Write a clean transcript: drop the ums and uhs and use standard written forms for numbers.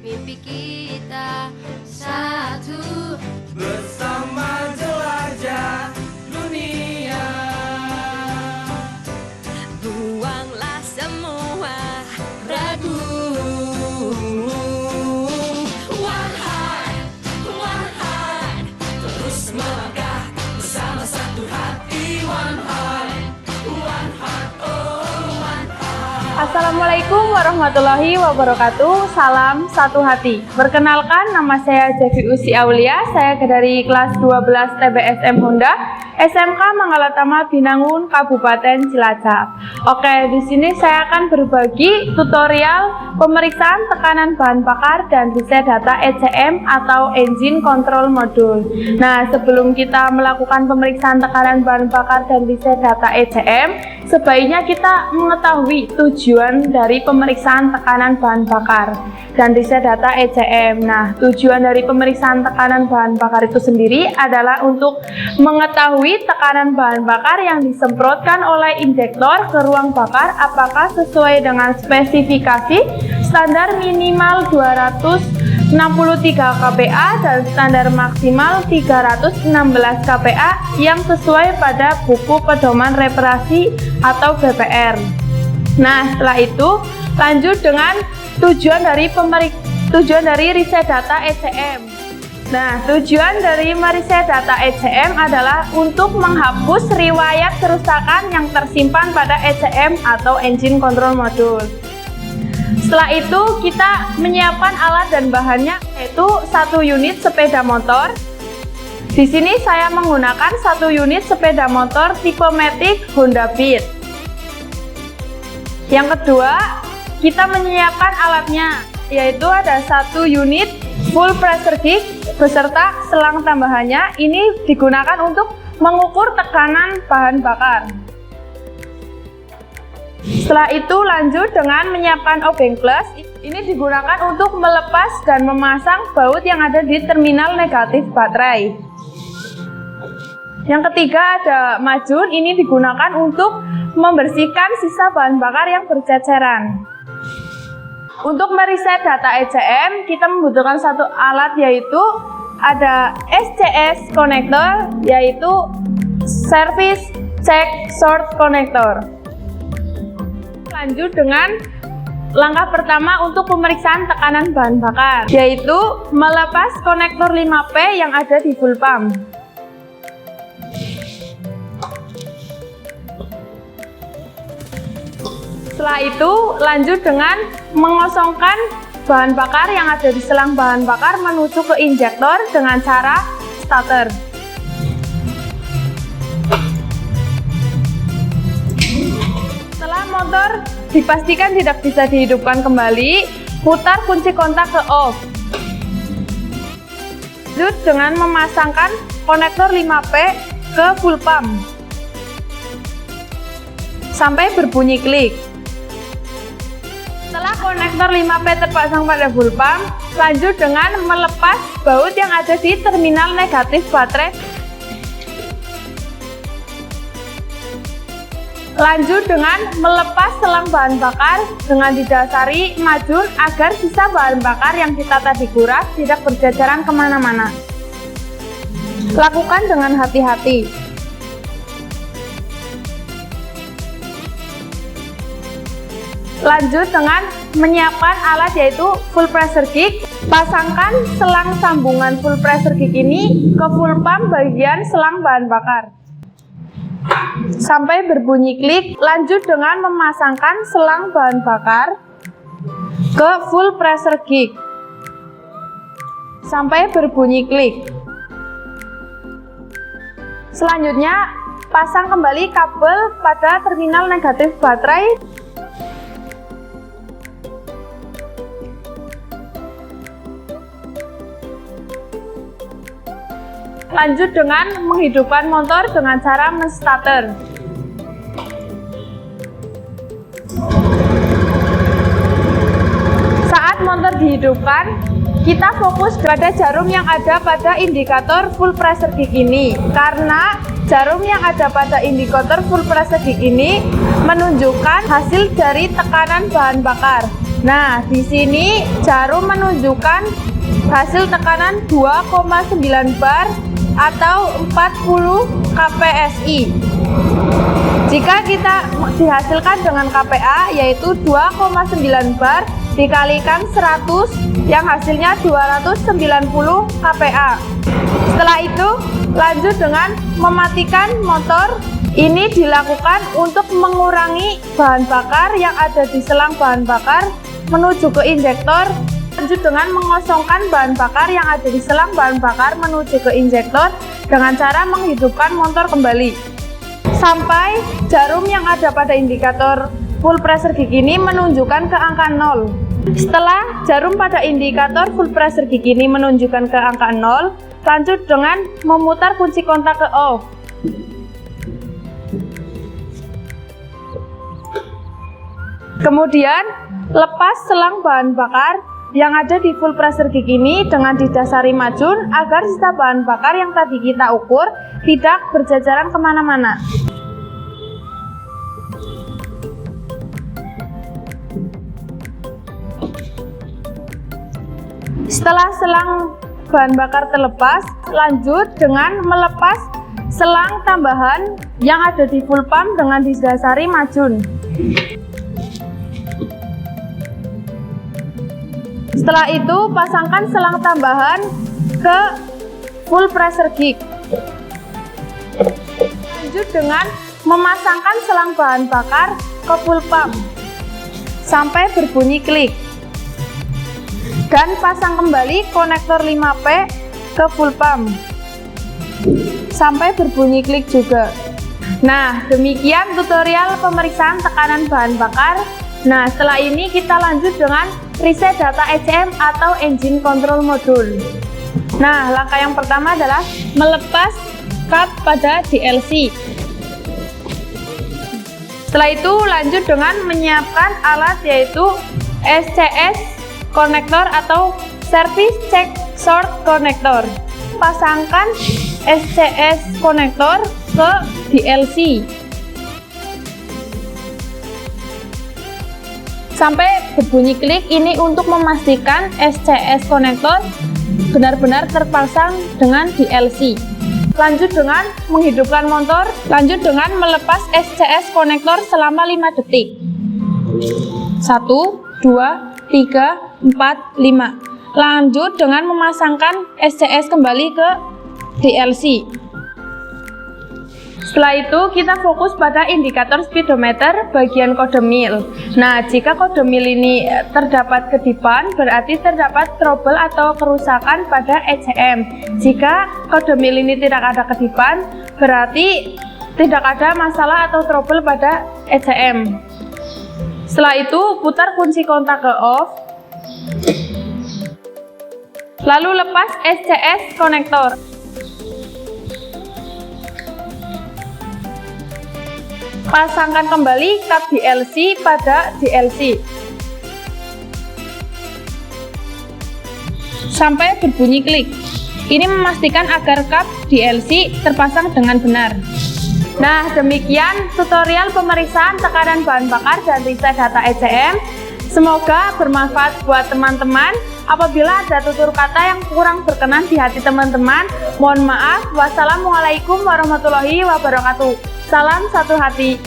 mimpi kita satu bersama jelajah dunia. Buanglah semua ragu. One heart, terus melangkah bersama satu hati. One heart, oh one heart. Assalamualaikum warahmatullahi wabarakatuh. Salam satu hati. Perkenalkan, nama saya Devi Usi Aulia. Saya dari kelas 12 TBSM Honda, SMK Manggalatama Binangun, Kabupaten Cilacap. Oke, di sini saya akan berbagi tutorial pemeriksaan tekanan bahan bakar dan riset data ECM atau Engine Control Module. Nah, sebelum kita melakukan pemeriksaan tekanan bahan bakar dan riset data ECM, sebaiknya kita mengetahui tujuan dari pemeriksaan tekanan bahan bakar dan riset data ECM. Nah, tujuan dari pemeriksaan tekanan bahan bakar itu sendiri adalah untuk mengetahui tekanan bahan bakar yang disemprotkan oleh injektor ke ruang bakar apakah sesuai dengan spesifikasi standar minimal 263 kPa dan standar maksimal 316 kPa yang sesuai pada buku pedoman reparasi atau BPR. Nah, setelah itu lanjut dengan tujuan dari riset data ECM. Nah, tujuan dari meriset data ECM adalah untuk menghapus riwayat kerusakan yang tersimpan pada ECM atau Engine Control Module. Setelah itu kita menyiapkan alat dan bahannya, yaitu 1 unit sepeda motor. Di sini saya menggunakan 1 unit sepeda motor tipe Matic Honda Beat. Yang kedua, kita menyiapkan alatnya, yaitu ada 1 unit full pressure gauge beserta selang tambahannya. Ini digunakan untuk mengukur tekanan bahan bakar. Setelah itu lanjut dengan menyiapkan obeng plus. Ini digunakan untuk melepas dan memasang baut yang ada di terminal negatif baterai. Yang ketiga ada majun. Ini digunakan untuk membersihkan sisa bahan bakar yang berceceran. Untuk meriset data ECM, kita membutuhkan 1 alat, yaitu ada SCS connector, yaitu Service Check Short Connector. Lanjut dengan langkah pertama untuk pemeriksaan tekanan bahan bakar, yaitu melepas konektor 5P yang ada di full pump. Setelah itu lanjut dengan mengosongkan bahan bakar yang ada di selang bahan bakar menuju ke injektor dengan cara starter. Setelah motor dipastikan tidak bisa dihidupkan kembali, putar kunci kontak ke off. Lanjut dengan memasangkan konektor 5P ke full pump sampai berbunyi klik. Setelah konektor 5P terpasang pada full pump, lanjut dengan melepas baut yang ada di terminal negatif baterai. Lanjut dengan melepas selang bahan bakar dengan didasari majun agar sisa bahan bakar yang kita tadi kuras tidak berjajaran kemana-mana. Lakukan dengan hati-hati. Lanjut dengan menyiapkan alat, yaitu full pressure gauge. Pasangkan selang sambungan full pressure gauge ini ke full pump bagian selang bahan bakar sampai berbunyi klik. Lanjut dengan memasangkan selang bahan bakar ke full pressure gauge sampai berbunyi klik. Selanjutnya pasang kembali kabel pada terminal negatif baterai. Lanjut dengan menghidupkan motor dengan cara menstarter. Saat motor dihidupkan, kita fokus pada jarum yang ada pada indikator full pressure gauge ini, karena jarum yang ada pada indikator full pressure gauge ini menunjukkan hasil dari tekanan bahan bakar. Nah, di sini jarum menunjukkan hasil tekanan 2,9 bar atau 40 kpsi. Jika kita dihasilkan dengan KPA yaitu 2,9 bar dikalikan 100 yang hasilnya 290 kPa. Setelah itu lanjut dengan mematikan motor. Ini dilakukan untuk mengurangi bahan bakar yang ada di selang bahan bakar menuju ke injektor. Lanjut dengan mengosongkan bahan bakar yang ada di selang bahan bakar menuju ke injektor dengan cara menghidupkan motor kembali sampai jarum yang ada pada indikator full pressure gig ini menunjukkan ke angka 0. Setelah jarum pada indikator full pressure gig ini menunjukkan ke angka 0, lanjut dengan memutar kunci kontak ke off. Kemudian lepas selang bahan bakar yang ada di full pressure gig ini dengan didasari macun agar sisa bahan bakar yang tadi kita ukur tidak berjajaran kemana-mana. Setelah selang bahan bakar terlepas, lanjut dengan melepas selang tambahan yang ada di full pump dengan didasari macun. Setelah itu pasangkan selang tambahan ke full pressure gig. Lanjut dengan memasangkan selang bahan bakar ke full pump sampai berbunyi klik. Dan pasang kembali konektor 5P ke full pump sampai berbunyi klik juga. Nah, demikian tutorial pemeriksaan tekanan bahan bakar. Nah, setelah ini kita lanjut dengan reset data ECM atau engine control module. Nah, langkah yang pertama adalah melepas kap pada DLC. Setelah itu lanjut dengan menyiapkan alat yaitu SCS konektor atau service check short konektor. Pasangkan SCS konektor ke DLC sampai berbunyi klik. Ini untuk memastikan SCS konektor benar-benar terpasang dengan DLC. Lanjut dengan menghidupkan motor. Lanjut dengan melepas SCS konektor selama 5 detik. 1, 2, 3, 4, 5. Lanjut dengan memasangkan SCS kembali ke DLC. Setelah itu kita fokus pada indikator speedometer bagian kode mil. Nah, jika kode mil ini terdapat kedipan, berarti terdapat trouble atau kerusakan pada ECM. Jika kode mil ini tidak ada kedipan, berarti tidak ada masalah atau trouble pada ECM. Setelah itu putar kunci kontak ke off. Lalu lepas SCS konektor. Pasangkan kembali kap DLC pada DLC sampai berbunyi klik. Ini memastikan agar kap DLC terpasang dengan benar. Nah, demikian tutorial pemeriksaan tekanan bahan bakar dan reset data ECM. Semoga bermanfaat buat teman-teman. Apabila ada tutur kata yang kurang berkenan di hati teman-teman, mohon maaf. Wassalamualaikum warahmatullahi wabarakatuh. Salam satu hati.